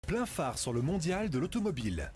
Plein phare sur le mondial de l'automobile.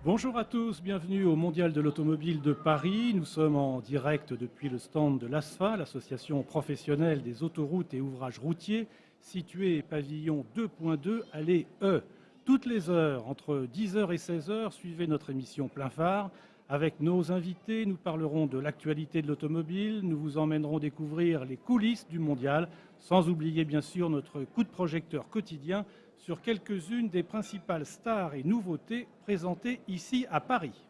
Bonjour à tous, bienvenue au Mondial de l'Automobile de Paris. Nous sommes en direct depuis le stand de l'ASFA, l'association professionnelle des autoroutes et ouvrages routiers, située pavillon 2.2, allée E. Toutes les heures, entre 10h et 16h, suivez notre émission Plein phare. Avec nos invités, nous parlerons de l'actualité de l'automobile, nous vous emmènerons découvrir les coulisses du mondial, sans oublier bien sûr notre coup de projecteur quotidien sur quelques-unes des principales stars et nouveautés présentées ici à Paris.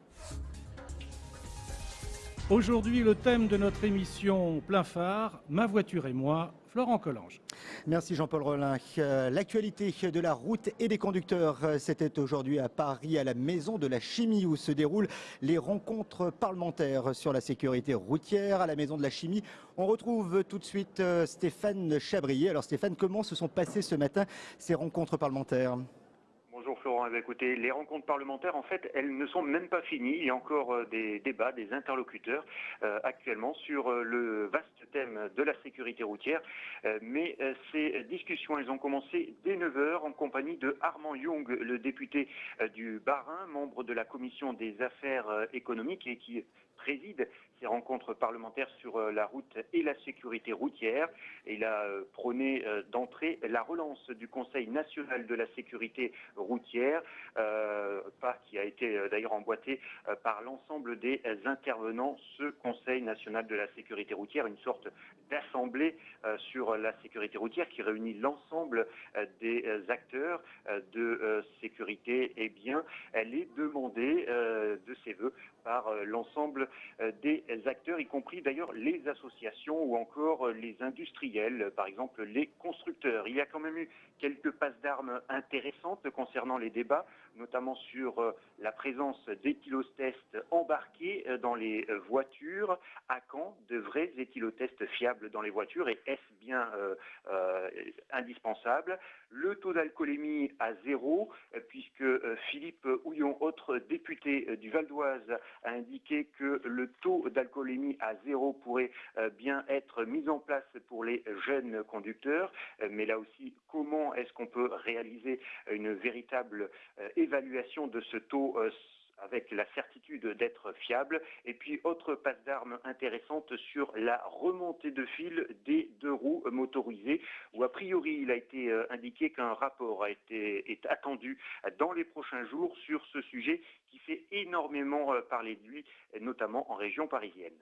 Aujourd'hui, le thème de notre émission Plein phare, ma voiture et moi, Florent Collange. Merci Jean-Paul Rollin. L'actualité de la route et des conducteurs, c'était aujourd'hui à Paris, à la Maison de la Chimie, où se déroulent les rencontres parlementaires sur la sécurité routière. À la Maison de la Chimie, on retrouve tout de suite Stéphane Chabrier. Alors Stéphane, comment se sont passées ce matin ces rencontres parlementaires ? Bonjour Florent, écoutez, les rencontres parlementaires, en fait, elles ne sont même pas finies. Il y a encore des débats, des interlocuteurs actuellement sur le vaste thème de la sécurité routière. Mais ces discussions, elles ont commencé dès 9h en compagnie de Armand Young, le député du Bas-Rhin, membre de la commission des affaires économiques et qui préside ces rencontres parlementaires sur la route et la sécurité routière. Il a prôné d'entrée la relance du Conseil national de la sécurité routière, pas qui a été d'ailleurs emboîté par l'ensemble des intervenants. Ce Conseil national de la sécurité routière, une sorte d'assemblée sur la sécurité routière qui réunit l'ensemble des acteurs de sécurité. Eh bien, elle est demandée de ses voeux par l'ensemble des acteurs, y compris d'ailleurs les associations ou encore les industriels, par exemple les constructeurs. Il y a quand même eu quelques passes d'armes intéressantes concernant les débats, notamment sur la présence d'éthylotests embarqués dans les voitures. À quand de vrais éthylotests fiables dans les voitures et est-ce bien indispensable? Le taux d'alcoolémie à 0, puisque Philippe Houillon, autre député du Val d'Oise, a indiqué que le taux d'alcoolémie à 0 pourrait bien être mis en place pour les jeunes conducteurs. Mais là aussi, comment est-ce qu'on peut réaliser une véritable évaluation de ce taux avec la certitude d'être fiable? Et puis, autre passe d'armes intéressante sur la remontée de fil des deux roues motorisées, où a priori, il a été indiqué qu'un rapport est attendu dans les prochains jours sur ce sujet qui fait énormément parler de lui, notamment en région parisienne.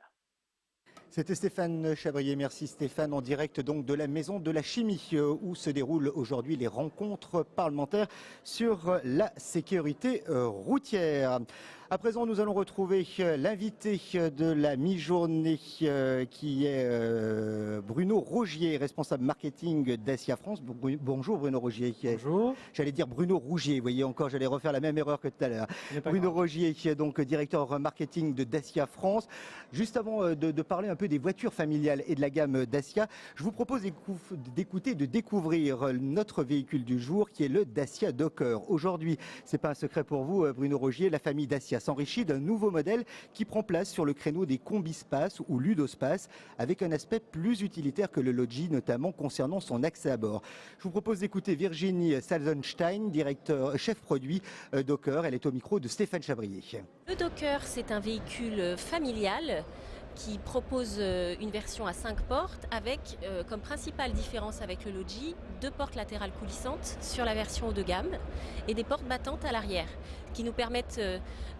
C'était Stéphane Chabrier. Merci Stéphane, en direct donc de la Maison de la Chimie où se déroulent aujourd'hui les rencontres parlementaires sur la sécurité routière. À présent, nous allons retrouver l'invité de la mi-journée qui est Bruno Rogier, responsable marketing Dacia France. Bonjour Bruno Rogier. Bonjour. J'allais dire Bruno Rougier, vous voyez encore, j'allais refaire la même erreur que tout à l'heure. Bruno Rogier, qui est donc directeur marketing de Dacia France. Juste avant de parler un peu des voitures familiales et de la gamme Dacia, je vous propose d'écouter, de découvrir notre véhicule du jour qui est le Dacia Docker. Aujourd'hui, c'est pas un secret pour vous Bruno Rogier, la famille Dacia s'enrichit d'un nouveau modèle qui prend place sur le créneau des Combispace ou Ludospace avec un aspect plus utilitaire que le Logi, notamment concernant son accès à bord. Je vous propose d'écouter Virginie Salzenstein, chef produit Docker. Elle est au micro de Stéphane Chabrier. Le Docker, c'est un véhicule familial qui propose une version à 5 portes avec comme principale différence avec le Logi 2 portes latérales coulissantes sur la version haut de gamme et des portes battantes à l'arrière qui nous permettent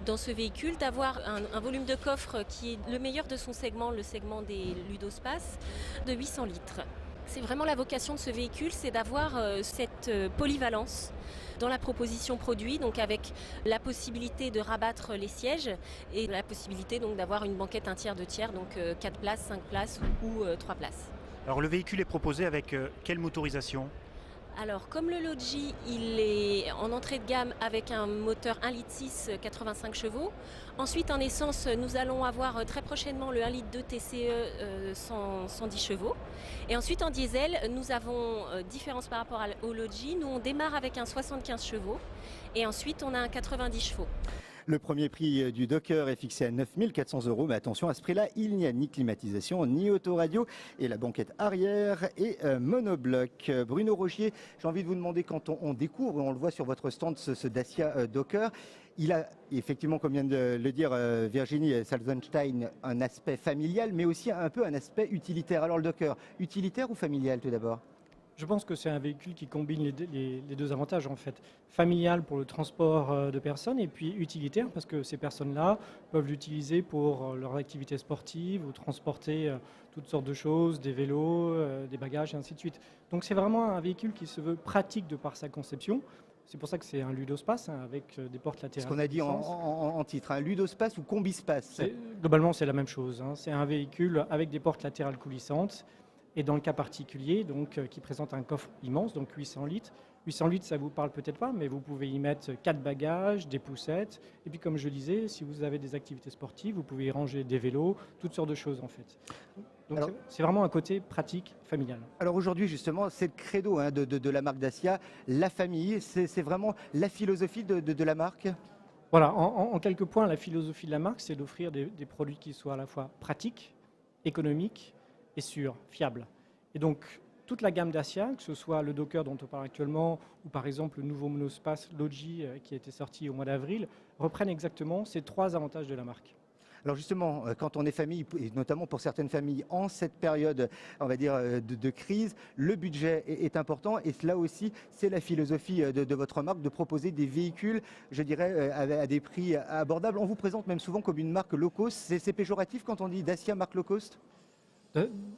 dans ce véhicule d'avoir un volume de coffre qui est le meilleur de son segment, le segment des Ludospace, de 800 litres. C'est vraiment la vocation de ce véhicule, c'est d'avoir cette polyvalence dans la proposition produit, donc avec la possibilité de rabattre les sièges et la possibilité donc d'avoir une banquette 1/3, 2/3, donc 4 places, 5 places ou 3 places. Alors le véhicule est proposé avec quelle motorisation ? Alors, comme le Logi, il est en entrée de gamme avec un moteur 1,6 litre 85 chevaux. Ensuite, en essence, nous allons avoir très prochainement le 1,2 litre TCE 110 chevaux. Et ensuite, en diesel, nous avons différence par rapport au Logi. Nous, on démarre avec un 75 chevaux et ensuite, on a un 90 chevaux. Le premier prix du Docker est fixé à 9 400 €, mais attention, à ce prix-là, il n'y a ni climatisation, ni autoradio, et la banquette arrière est monobloc. Bruno Rogier, j'ai envie de vous demander, quand on découvre, on le voit sur votre stand, ce Dacia Docker, il a effectivement, comme vient de le dire Virginie Salzenstein, un aspect familial, mais aussi un peu un aspect utilitaire. Alors le Docker, utilitaire ou familial tout d'abord ? Je pense que c'est un véhicule qui combine les deux avantages en fait. Familial pour le transport de personnes et puis utilitaire parce que ces personnes-là peuvent l'utiliser pour leur activité sportive ou transporter toutes sortes de choses, des vélos, des bagages et ainsi de suite. Donc c'est vraiment un véhicule qui se veut pratique de par sa conception. C'est pour ça que c'est un ludospace avec des portes latérales. Ce qu'on a dit en titre, un ludospace ou combispace. Globalement c'est la même chose. C'est un véhicule avec des portes latérales coulissantes. Et dans le cas particulier, qui présente un coffre immense, donc 800 litres. 800 litres, ça ne vous parle peut-être pas, mais vous pouvez y mettre 4 bagages, des poussettes. Et puis, comme je disais, si vous avez des activités sportives, vous pouvez y ranger des vélos, toutes sortes de choses en fait. Donc, c'est vraiment un côté pratique, familial. Alors aujourd'hui, justement, c'est le credo de la marque Dacia, la famille. C'est vraiment la philosophie de la marque. Voilà, en quelques points, la philosophie de la marque, c'est d'offrir des produits qui soient à la fois pratiques, économiques, et sûr, fiable. Et donc, toute la gamme Dacia, que ce soit le Docker dont on parle actuellement, ou par exemple le nouveau monospace Logi qui a été sorti au mois d'avril, reprennent exactement ces 3 avantages de la marque. Alors justement, quand on est famille, et notamment pour certaines familles, en cette période, on va dire, de crise, le budget est important. Et là aussi, c'est la philosophie de votre marque de proposer des véhicules, je dirais, à des prix abordables. On vous présente même souvent comme une marque low cost. C'est péjoratif quand on dit Dacia marque low cost ?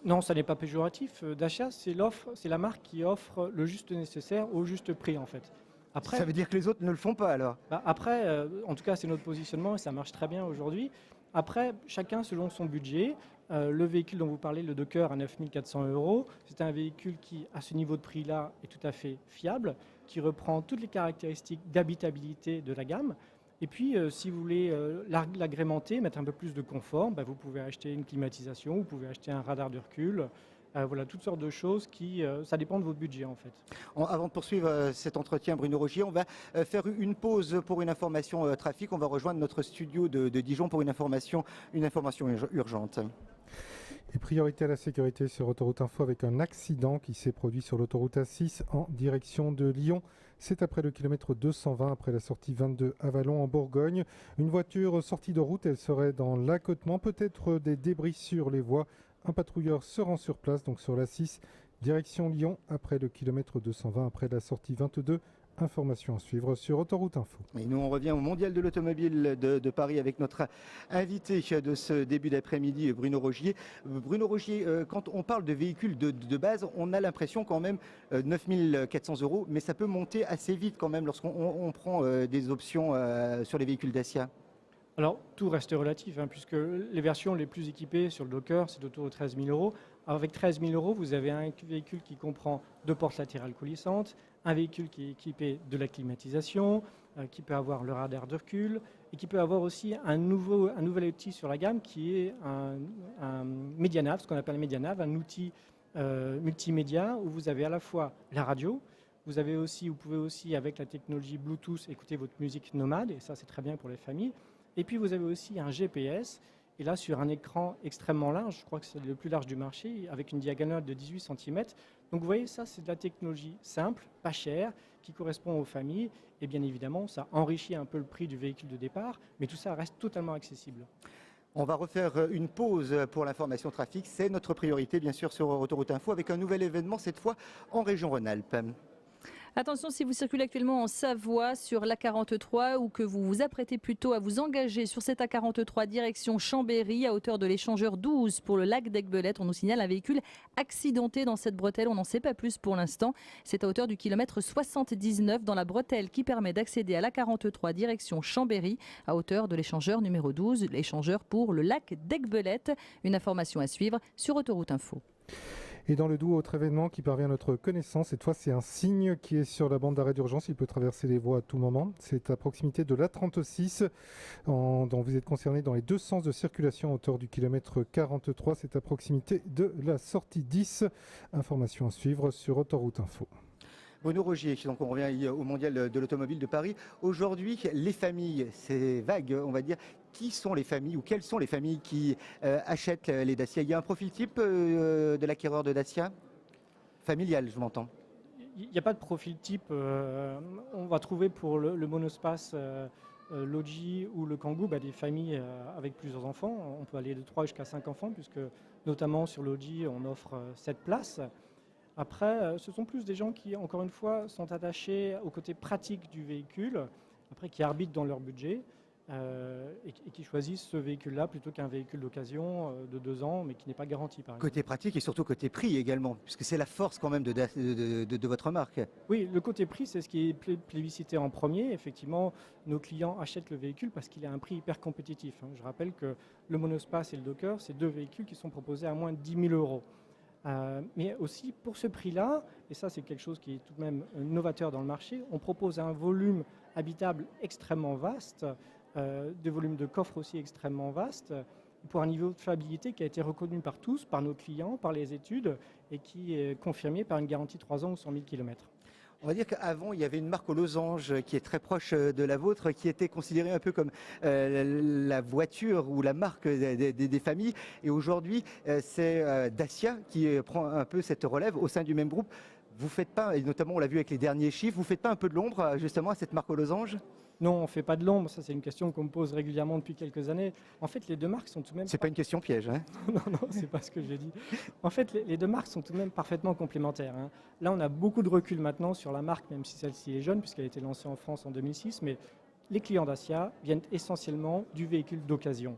Non, ça n'est pas péjoratif. Dacia, c'est la marque qui offre le juste nécessaire au juste prix en fait. Après, ça veut dire que les autres ne le font pas alors ? Après, en tout cas, c'est notre positionnement et ça marche très bien aujourd'hui. Après, chacun selon son budget. Le véhicule dont vous parlez, le Docker à 9 400 €, c'est un véhicule qui, à ce niveau de prix-là, est tout à fait fiable, qui reprend toutes les caractéristiques d'habitabilité de la gamme. Et puis, si vous voulez l'agrémenter, mettre un peu plus de confort, vous pouvez acheter une climatisation, vous pouvez acheter un radar de recul. Voilà, toutes sortes de choses ça dépend de votre budget en fait. Avant de poursuivre cet entretien, Bruno Rogier, on va faire une pause pour une information trafic. On va rejoindre notre studio de Dijon pour une information urgente. Et priorité à la sécurité sur Autoroute Info avec un accident qui s'est produit sur l'autoroute A6 en direction de Lyon. C'est après le kilomètre 220, après la sortie 22 à Vallon en Bourgogne. Une voiture sortie de route, elle serait dans l'accotement, peut-être des débris sur les voies. Un patrouilleur se rend sur place, donc sur l'A6, direction Lyon, après le kilomètre 220, après la sortie 22. Information à suivre sur Autoroute Info. Et nous, on revient au Mondial de l'Automobile de Paris avec notre invité de ce début d'après-midi, Bruno Rogier. Bruno Rogier, quand on parle de véhicules de base, on a l'impression quand même 9 400 €, mais ça peut monter assez vite quand même lorsqu'on prend des options sur les véhicules Dacia. Alors, tout reste relatif, puisque les versions les plus équipées sur le Docker, c'est autour de 13 000 €. Avec 13 000 €, vous avez un véhicule qui comprend 2 portes latérales coulissantes, un véhicule qui est équipé de la climatisation, qui peut avoir le radar de recul, et qui peut avoir aussi un nouvel outil sur la gamme qui est un Medianav, ce qu'on appelle un Medianav, un outil multimédia où vous avez à la fois la radio, vous pouvez aussi, avec la technologie Bluetooth, écouter votre musique nomade, et ça c'est très bien pour les familles. Et puis vous avez aussi un GPS, et là sur un écran extrêmement large, je crois que c'est le plus large du marché, avec une diagonale de 18 cm. Donc vous voyez, ça c'est de la technologie simple, pas chère, qui correspond aux familles. Et bien évidemment, ça enrichit un peu le prix du véhicule de départ, mais tout ça reste totalement accessible. On va refaire une pause pour l'information trafic. C'est notre priorité, bien sûr, sur Autoroute Info, avec un nouvel événement, cette fois en région Rhône-Alpes. Attention, si vous circulez actuellement en Savoie sur l'A43 ou que vous vous apprêtez plutôt à vous engager sur cette A43 direction Chambéry à hauteur de l'échangeur 12 pour le lac d'Aiguebelette, on nous signale un véhicule accidenté dans cette bretelle. On n'en sait pas plus pour l'instant. C'est à hauteur du kilomètre 79 dans la bretelle qui permet d'accéder à l'A43 direction Chambéry à hauteur de l'échangeur numéro 12, l'échangeur pour le lac d'Aiguebelette. Une information à suivre sur Autoroute Info. Et dans le Doubs, autre événement qui parvient à notre connaissance, cette fois c'est un cygne qui est sur la bande d'arrêt d'urgence, il peut traverser les voies à tout moment. C'est à proximité de l'A36, dont vous êtes concerné dans les deux sens de circulation à hauteur du kilomètre 43, c'est à proximité de la sortie 10. Information à suivre sur Autoroute Info. Bruno Rogier, donc on revient au Mondial de l'Automobile de Paris. Aujourd'hui, les familles, c'est vague, on va dire. Qui sont les familles ou quelles sont les familles qui achètent les Dacia? Il y a un profil type de l'acquéreur de Dacia? Familial, je m'entends. Il n'y a pas de profil type. On va trouver pour le monospace, l'Oji ou le Kangoo des familles avec plusieurs enfants. On peut aller de 3 jusqu'à 5 enfants, puisque notamment sur l'Oji, on offre 7 places. Après, ce sont plus des gens qui, encore une fois, sont attachés au côté pratique du véhicule, après qui arbitrent dans leur budget. Et qui choisissent ce véhicule-là plutôt qu'un véhicule d'occasion de 2 ans, mais qui n'est pas garanti, par exemple. Côté pratique et surtout côté prix également, puisque c'est la force quand même de votre marque. Oui, le côté prix, c'est ce qui est plébiscité en premier. Effectivement, nos clients achètent le véhicule parce qu'il a un prix hyper compétitif. Je rappelle que le monospace et le Docker, c'est 2 véhicules qui sont proposés à moins de 10 000 €. Mais aussi pour ce prix-là, et ça c'est quelque chose qui est tout de même novateur dans le marché, on propose un volume habitable extrêmement vaste, des volumes de coffres aussi extrêmement vastes, pour un niveau de fiabilité qui a été reconnu par tous, par nos clients, par les études, et qui est confirmé par une garantie 3 ans ou 100 000 km. On va dire qu'avant, il y avait une marque aux losanges qui est très proche de la vôtre, qui était considérée un peu comme la voiture ou la marque des familles. Et aujourd'hui, c'est Dacia qui prend un peu cette relève au sein du même groupe. Vous faites pas, et notamment on l'a vu avec les derniers chiffres, vous faites pas un peu de l'ombre justement à cette marque aux losanges? Non, on ne fait pas de l'ombre. Ça, c'est une question qu'on me pose régulièrement depuis quelques années. En fait, les 2 marques sont tout de même... C'est pas une question piège, hein? Non, c'est pas ce que j'ai dit. En fait, les 2 marques sont tout de même parfaitement complémentaires. Là, on a beaucoup de recul maintenant sur la marque, même si celle-ci est jeune, puisqu'elle a été lancée en France en 2006. Mais les clients Dacia viennent essentiellement du véhicule d'occasion.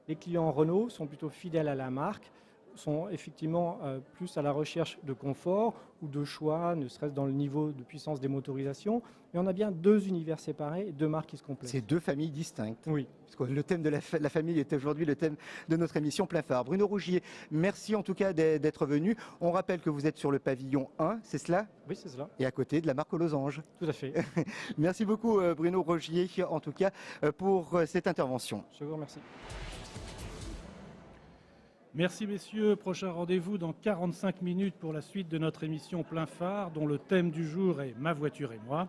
Les clients Renault sont plutôt fidèles à la marque, sont effectivement plus à la recherche de confort ou de choix, ne serait-ce dans le niveau de puissance des motorisations. Mais on a bien 2 univers séparés et 2 marques qui se complètent. C'est 2 familles distinctes. Oui. Parce que le thème de la famille est aujourd'hui le thème de notre émission Plein Phare. Bruno Rogier, merci en tout cas d'être venu. On rappelle que vous êtes sur le pavillon 1, c'est cela? Oui, c'est cela. Et à côté de la marque aux losanges. Tout à fait. Merci beaucoup Bruno Rogier en tout cas pour cette intervention. Je vous remercie. Merci messieurs, prochain rendez-vous dans 45 minutes pour la suite de notre émission Plein Phare dont le thème du jour est Ma voiture et moi.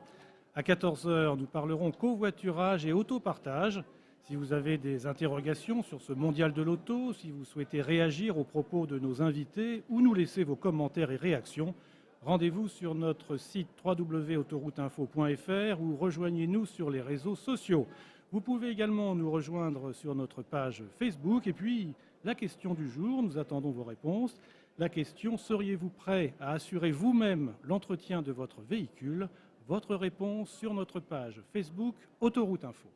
À 14h, nous parlerons covoiturage et autopartage. Si vous avez des interrogations sur ce mondial de l'auto, si vous souhaitez réagir aux propos de nos invités ou nous laisser vos commentaires et réactions, rendez-vous sur notre site www.autorouteinfo.fr ou rejoignez-nous sur les réseaux sociaux. Vous pouvez également nous rejoindre sur notre page Facebook. Et puis, la question du jour, nous attendons vos réponses. La question, seriez-vous prêt à assurer vous-même l'entretien de votre véhicule? Votre réponse sur notre page Facebook Autoroute Info.